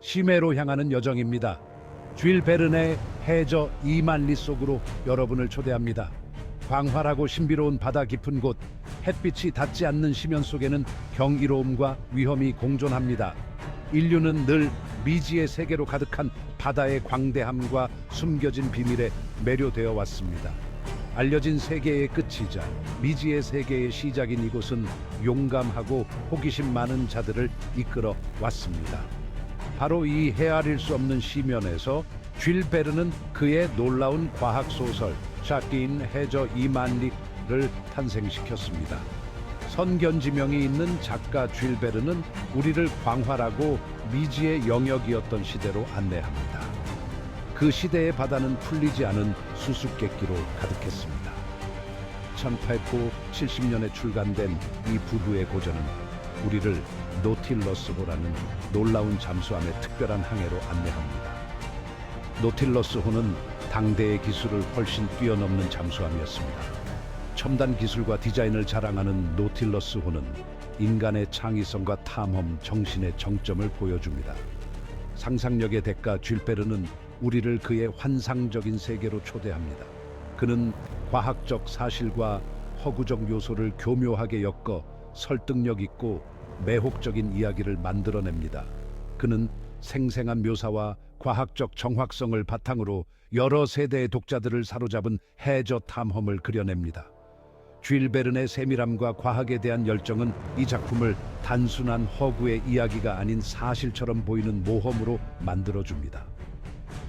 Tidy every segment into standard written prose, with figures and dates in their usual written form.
심해로 향하는 여정입니다. 쥘 베른의 해저 2만 리 속으로 여러분을 초대합니다. 광활하고 신비로운 바다 깊은 곳, 햇빛이 닿지 않는 심연 속에는 경이로움과 위험이 공존합니다. 인류는 늘 미지의 세계로 가득한 바다의 광대함과 숨겨진 비밀에 매료되어 왔습니다. 알려진 세계의 끝이자 미지의 세계의 시작인 이곳은 용감하고 호기심 많은 자들을 이끌어 왔습니다. 바로 이 헤아릴 수 없는 시면에서 쥘 베른은 그의 놀라운 과학 소설 샤크인 해저 2만 리를 탄생시켰습니다. 선견지명이 있는 작가 쥘 베른은 우리를 광활하고 미지의 영역이었던 시대로 안내합니다. 그 시대의 바다는 풀리지 않은 수수께끼로 가득했습니다. 1870년에 출간된 이 부부의 고전은 우리를 노틸러스호라는 놀라운 잠수함의 특별한 항해로 안내합니다. 노틸러스호는 당대의 기술을 훨씬 뛰어넘는 잠수함이었습니다. 첨단 기술과 디자인을 자랑하는 노틸러스호는 인간의 창의성과 탐험, 정신의 정점을 보여줍니다. 상상력의 대가 쥘 베른은 우리를 그의 환상적인 세계로 초대합니다. 그는 과학적 사실과 허구적 요소를 교묘하게 엮어 설득력 있고 매혹적인 이야기를 만들어냅니다. 그는 생생한 묘사와 과학적 정확성을 바탕으로 여러 세대의 독자들을 사로잡은 해저 탐험을 그려냅니다. 쥘 베른의 세밀함과 과학에 대한 열정은 이 작품을 단순한 허구의 이야기가 아닌 사실처럼 보이는 모험으로 만들어줍니다.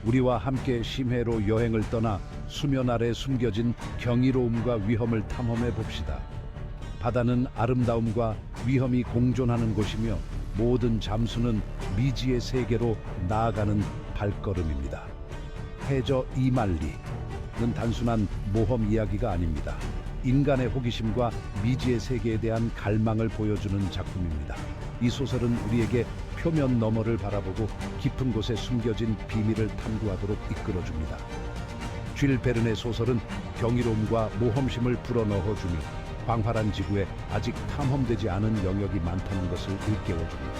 우리와 함께 심해로 여행을 떠나 수면 아래 숨겨진 경이로움과 위험을 탐험해 봅시다. 바다는 아름다움과 위험이 공존하는 곳이며 모든 잠수는 미지의 세계로 나아가는 발걸음입니다. 해저 2만 리는 단순한 모험 이야기가 아닙니다. 인간의 호기심과 미지의 세계에 대한 갈망을 보여주는 작품입니다. 이 소설은 우리에게 표면 너머를 바라보고 깊은 곳에 숨겨진 비밀을 탐구하도록 이끌어줍니다. 쥘 베른의 소설은 경이로움과 모험심을 불어넣어주니 광활한 지구에 아직 탐험되지 않은 영역이 많다는 것을 일깨워줍니다.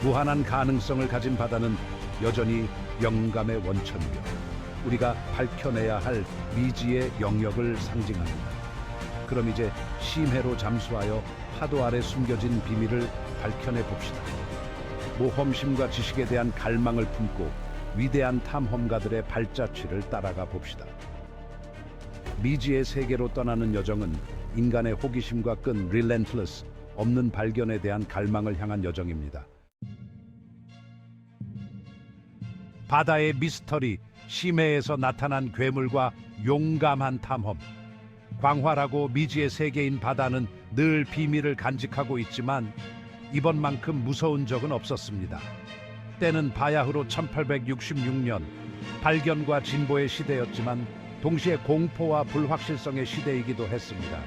무한한 가능성을 가진 바다는 여전히 영감의 원천이며 우리가 밝혀내야 할 미지의 영역을 상징합니다. 그럼 이제 심해로 잠수하여 파도 아래 숨겨진 비밀을 밝혀내 봅시다. 모험심과 지식에 대한 갈망을 품고 위대한 탐험가들의 발자취를 따라가 봅시다. 미지의 세계로 떠나는 여정은 인간의 호기심과 끈 relentless, 없는 발견에 대한 갈망을 향한 여정입니다. 바다의 미스터리, 심해에서 나타난 괴물과 용감한 탐험. 광활하고 미지의 세계인 바다는 늘 비밀을 간직하고 있지만 이번만큼 무서운 적은 없었습니다. 때는 바야흐로 1866년, 발견과 진보의 시대였지만 동시에 공포와 불확실성의 시대이기도 했습니다.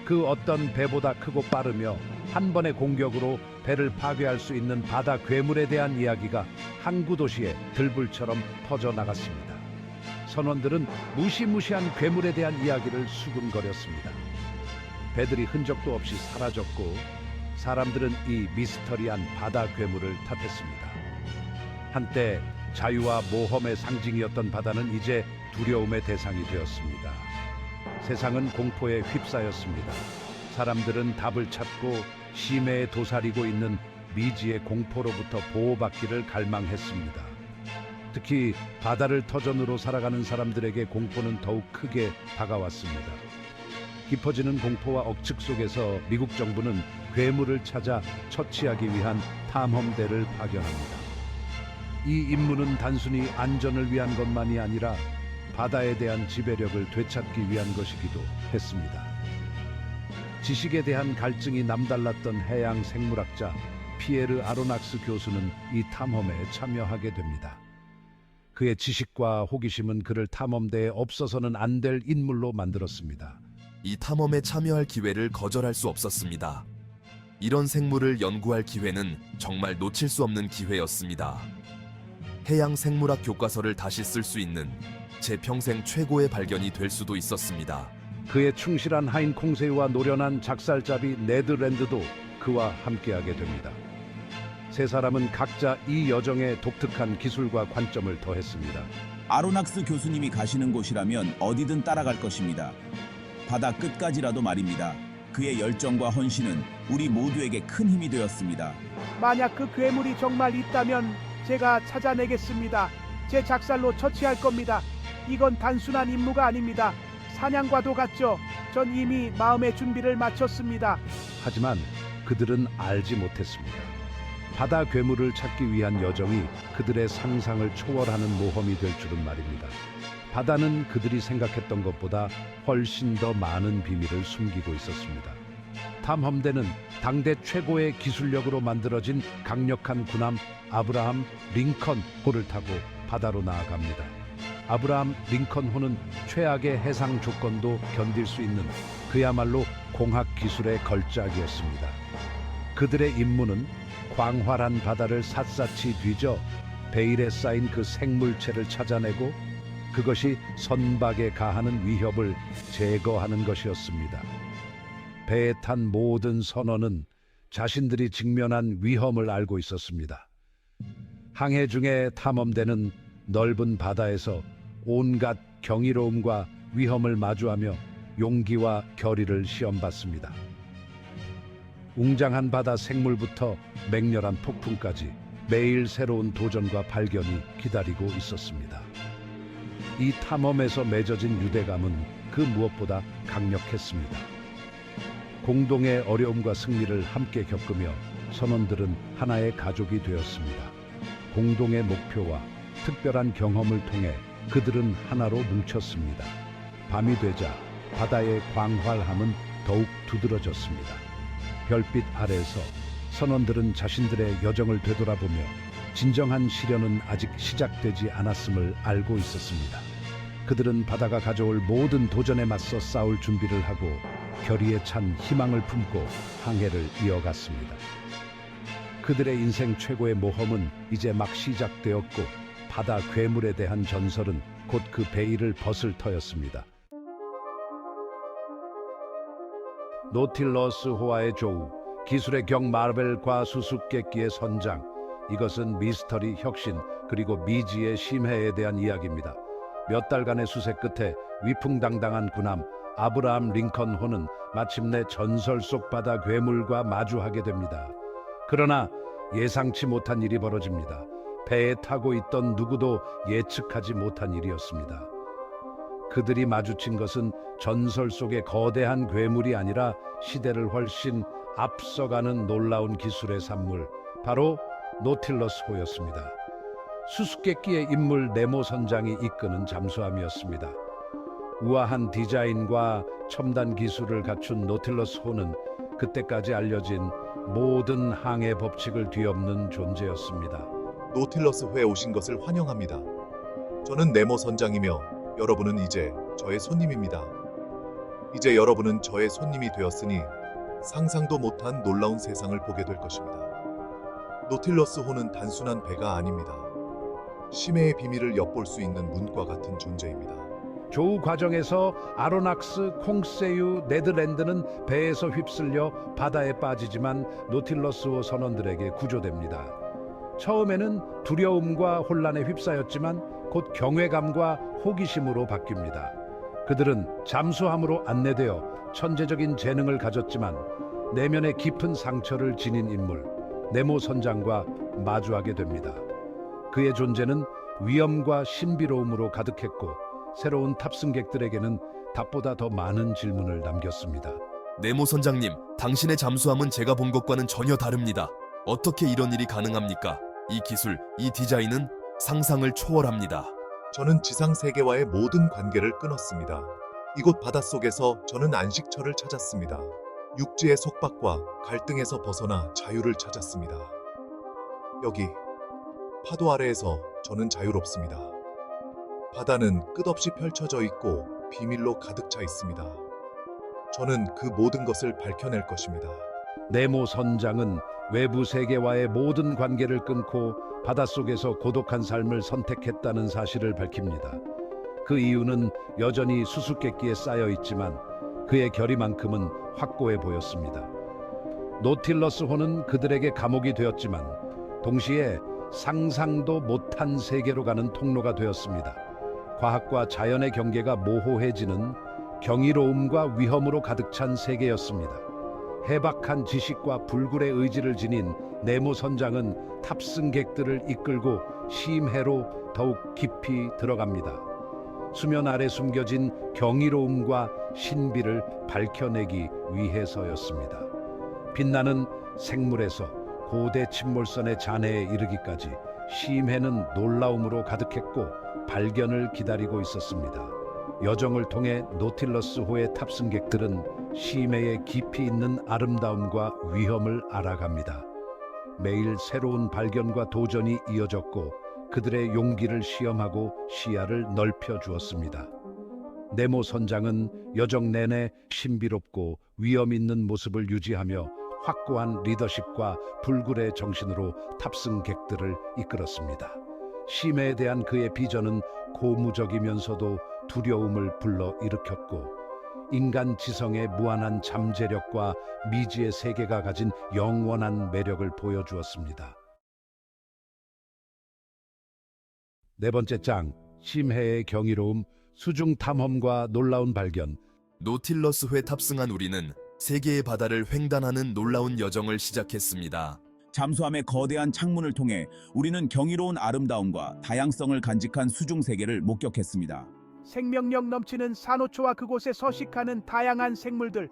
그 어떤 배보다 크고 빠르며 한 번의 공격으로 배를 파괴할 수 있는 바다 괴물에 대한 이야기가 항구 도시에 들불처럼 퍼져나갔습니다. 선원들은 무시무시한 괴물에 대한 이야기를 수군거렸습니다. 배들이 흔적도 없이 사라졌고 사람들은 이 미스터리한 바다 괴물을 탓했습니다. 한때 자유와 모험의 상징이었던 바다는 이제 두려움의 대상이 되었습니다. 세상은 공포에 휩싸였습니다. 사람들은 답을 찾고 심해에 도사리고 있는 미지의 공포로부터 보호받기를 갈망했습니다. 특히 바다를 터전으로 살아가는 사람들에게 공포는 더욱 크게 다가왔습니다. 깊어지는 공포와 억측 속에서 미국 정부는 괴물을 찾아 처치하기 위한 탐험대를 파견합니다. 이 임무는 단순히 안전을 위한 것만이 아니라 바다에 대한 지배력을 되찾기 위한 것이기도 했습니다. 지식에 대한 갈증이 남달랐던 해양 생물학자 피에르 아로낙스 교수는 이 탐험에 참여하게 됩니다. 그의 지식과 호기심은 그를 탐험대에 없어서는 안 될 인물로 만들었습니다. 이 탐험에 참여할 기회를 거절할 수 없었습니다. 이런 생물을 연구할 기회는 정말 놓칠 수 없는 기회였습니다. 해양 생물학 교과서를 다시 쓸 수 있는 제 평생 최고의 발견이 될 수도 있었습니다. 그의 충실한 하인 콩새우와 노련한 작살잡이 네드 랜드도 그와 함께하게 됩니다. 세 사람은 각자 이 여정에 독특한 기술과 관점을 더했습니다. 아로낙스 교수님이 가시는 곳이라면 어디든 따라갈 것입니다. 바다 끝까지라도 말입니다. 그의 열정과 헌신은 우리 모두에게 큰 힘이 되었습니다. 만약 그 괴물이 정말 있다면 제가 찾아내겠습니다. 제 작살로 처치할 겁니다. 이건 단순한 임무가 아닙니다. 사냥과도 같죠. 전 이미 마음의 준비를 마쳤습니다. 하지만 그들은 알지 못했습니다. 바다 괴물을 찾기 위한 여정이 그들의 상상을 초월하는 모험이 될 줄은 말입니다. 바다는 그들이 생각했던 것보다 훨씬 더 많은 비밀을 숨기고 있었습니다. 탐험대는 당대 최고의 기술력으로 만들어진 강력한 군함 아브라함 링컨호를 타고 바다로 나아갑니다. 아브라함 링컨호는 최악의 해상 조건도 견딜 수 있는 그야말로 공학 기술의 걸작이었습니다. 그들의 임무는 광활한 바다를 샅샅이 뒤져 베일에 쌓인 그 생물체를 찾아내고 그것이 선박에 가하는 위협을 제거하는 것이었습니다. 배에 탄 모든 선원은 자신들이 직면한 위험을 알고 있었습니다. 항해 중에 탐험대는 넓은 바다에서 온갖 경이로움과 위험을 마주하며 용기와 결의를 시험받습니다. 웅장한 바다 생물부터 맹렬한 폭풍까지 매일 새로운 도전과 발견이 기다리고 있었습니다. 이 탐험에서 맺어진 유대감은 그 무엇보다 강력했습니다. 공동의 어려움과 승리를 함께 겪으며 선원들은 하나의 가족이 되었습니다. 공동의 목표와 특별한 경험을 통해 그들은 하나로 뭉쳤습니다. 밤이 되자 바다의 광활함은 더욱 두드러졌습니다. 별빛 아래에서 선원들은 자신들의 여정을 되돌아보며 진정한 시련은 아직 시작되지 않았음을 알고 있었습니다. 그들은 바다가 가져올 모든 도전에 맞서 싸울 준비를 하고 결의에 찬 희망을 품고 항해를 이어갔습니다. 그들의 인생 최고의 모험은 이제 막 시작되었고 바다 괴물에 대한 전설은 곧 그 베일을 벗을 터였습니다. 노틸러스호와의 조우, 기술의 경 마벨과 수수께끼의 선장. 이것은 미스터리, 혁신, 그리고 미지의 심해에 대한 이야기입니다. 몇 달간의 수색 끝에 위풍당당한 군함 아브라함 링컨호는 마침내 전설 속 바다 괴물과 마주하게 됩니다. 그러나 예상치 못한 일이 벌어집니다. 배에 타고 있던 누구도 예측하지 못한 일이었습니다. 그들이 마주친 것은 전설 속의 거대한 괴물이 아니라 시대를 훨씬 앞서가는 놀라운 기술의 산물, 바로 노틸러스호였습니다. 수수께끼의 인물 네모 선장이 이끄는 잠수함이었습니다. 우아한 디자인과 첨단 기술을 갖춘 노틸러스호는 그때까지 알려진 모든 항해 법칙을 뒤엎는 존재였습니다. 노틸러스호에 오신 것을 환영합니다. 저는 네모 선장이며 여러분은 이제 저의 손님입니다. 이제 여러분은 저의 손님이 되었으니 상상도 못한 놀라운 세상을 보게 될 것입니다. 노틸러스호는 단순한 배가 아닙니다. 심해의 비밀을 엿볼 수 있는 문과 같은 존재입니다. 조우 과정에서 아로낙스, 콩세유, 네드랜드는 배에서 휩쓸려 바다에 빠지지만 노틸러스호 선원들에게 구조됩니다. 처음에는 두려움과 혼란에 휩싸였지만 곧 경외감과 호기심으로 바뀝니다. 그들은 잠수함으로 안내되어 천재적인 재능을 가졌지만 내면의 깊은 상처를 지닌 인물 네모 선장과 마주하게 됩니다. 그의 존재는 위험과 신비로움으로 가득했고 새로운 탑승객들에게는 답보다 더 많은 질문을 남겼습니다. 네모 선장님, 당신의 잠수함은 제가 본 것과는 전혀 다릅니다. 어떻게 이런 일이 가능합니까? 이 기술, 이 디자인은 상상을 초월합니다. 저는 지상 세계와의 모든 관계를 끊었습니다. 이곳 바닷속에서 저는 안식처를 찾았습니다. 육지의 속박과 갈등에서 벗어나 자유를 찾았습니다. 여기 파도 아래에서 저는 자유롭습니다. 바다는 끝없이 펼쳐져 있고 비밀로 가득 차 있습니다. 저는 그 모든 것을 밝혀낼 것입니다. 네모 선장은 외부 세계와의 모든 관계를 끊고 바닷속에서 고독한 삶을 선택했다는 사실을 밝힙니다. 그 이유는 여전히 수수께끼에 쌓여 있지만 그의 결의만큼은 확고해 보였습니다. 노틸러스호는 그들에게 감옥이 되었지만 동시에 상상도 못한 세계로 가는 통로가 되었습니다. 과학과 자연의 경계가 모호해지는 경이로움과 위험으로 가득 찬 세계였습니다. 해박한 지식과 불굴의 의지를 지닌 네모 선장은 탑승객들을 이끌고 심해로 더욱 깊이 들어갑니다. 수면 아래 숨겨진 경이로움과 신비를 밝혀내기 위해서였습니다. 빛나는 생물에서 고대 침몰선의 잔해에 이르기까지 심해는 놀라움으로 가득했고 발견을 기다리고 있었습니다. 여정을 통해 노틸러스호의 탑승객들은 심해의 깊이 있는 아름다움과 위험을 알아갑니다. 매일 새로운 발견과 도전이 이어졌고 그들의 용기를 시험하고 시야를 넓혀 주었습니다. 네모 선장은 여정 내내 신비롭고 위험 있는 모습을 유지하며 확고한 리더십과 불굴의 정신으로 탑승객들을 이끌었습니다. 심해에 대한 그의 비전은 고무적이면서도 두려움을 불러일으켰고 인간 지성의 무한한 잠재력과 미지의 세계가 가진 영원한 매력을 보여주었습니다. 네 번째 장, 심해의 경이로움, 수중 탐험과 놀라운 발견. 노틸러스호에 탑승한 우리는 세계의 바다를 횡단하는 놀라운 여정을 시작했습니다. 잠수함의 거대한 창문을 통해 우리는 경이로운 아름다움과 다양성을 간직한 수중 세계를 목격했습니다. 생명력 넘치는 산호초와 그곳에 서식하는 다양한 생물들,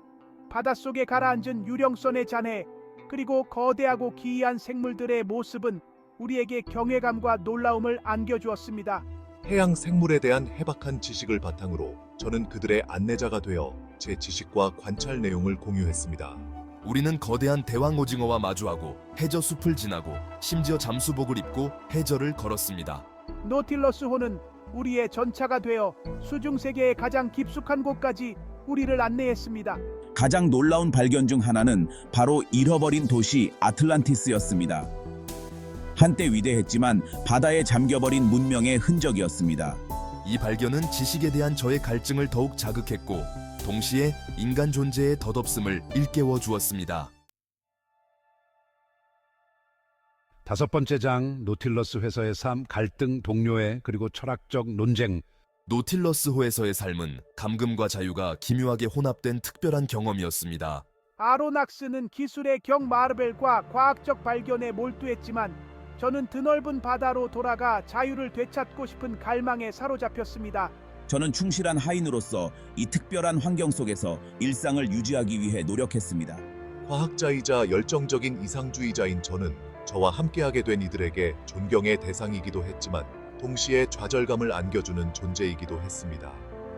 바닷속에 가라앉은 유령선의 잔해, 그리고 거대하고 기이한 생물들의 모습은 우리에게 경외감과 놀라움을 안겨주었습니다. 해양 생물에 대한 해박한 지식을 바탕으로 저는 그들의 안내자가 되어 제 지식과 관찰 내용을 공유했습니다. 우리는 거대한 대왕 오징어와 마주하고 해저 숲을 지나고 심지어 잠수복을 입고 해저를 걸었습니다. 노틸러스호는 우리의 전차가 되어 수중 세계의 가장 깊숙한 곳까지 우리를 안내했습니다. 가장 놀라운 발견 중 하나는 바로 잃어버린 도시 아틀란티스였습니다. 한때 위대했지만 바다에 잠겨버린 문명의 흔적이었습니다. 이 발견은 지식에 대한 저의 갈증을 더욱 자극했고 동시에 인간 존재의 덧없음을 일깨워 주었습니다. 다섯 번째 장, 노틸러스 회사의 삶, 갈등, 동료애, 그리고 철학적 논쟁. 노틸러스호에서의 삶은 감금과 자유가 기묘하게 혼합된 특별한 경험이었습니다. 아로낙스는 기술의 경 마르벨과 과학적 발견에 몰두했지만 저는 드넓은 바다로 돌아가 자유를 되찾고 싶은 갈망에 사로잡혔습니다. 저는 충실한 하인으로서 이 특별한 환경 속에서 일상을 유지하기 위해 노력했습니다. 과학자이자 열정적인 이상주의자인 저는 저와 함께하게 된 이들에게 존경의 대상이기도 했지만 동시에 좌절감을 안겨주는 존재이기도 했습니다.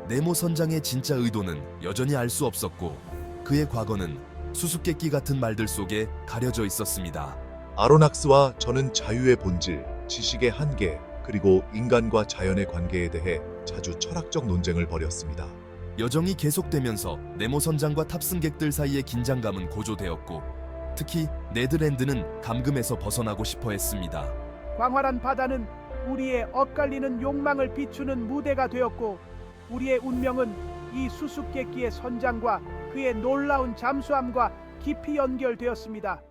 네모 선장의 진짜 의도는 여전히 알 수 없었고 그의 과거는 수수께끼 같은 말들 속에 가려져 있었습니다. 아로낙스와 저는 자유의 본질, 지식의 한계, 그리고 인간과 자연의 관계에 대해 자주 철학적 논쟁을 벌였습니다. 여정이 계속되면서 네모 선장과 탑승객들 사이의 긴장감은 고조되었고 특히 네드랜드는 감금에서 벗어나고 싶어 했습니다. 광활한 바다는 우리의 엇갈리는 욕망을 비추는 무대가 되었고 우리의 운명은 이 수수께끼의 선장과 그의 놀라운 잠수함과 깊이 연결되었습니다.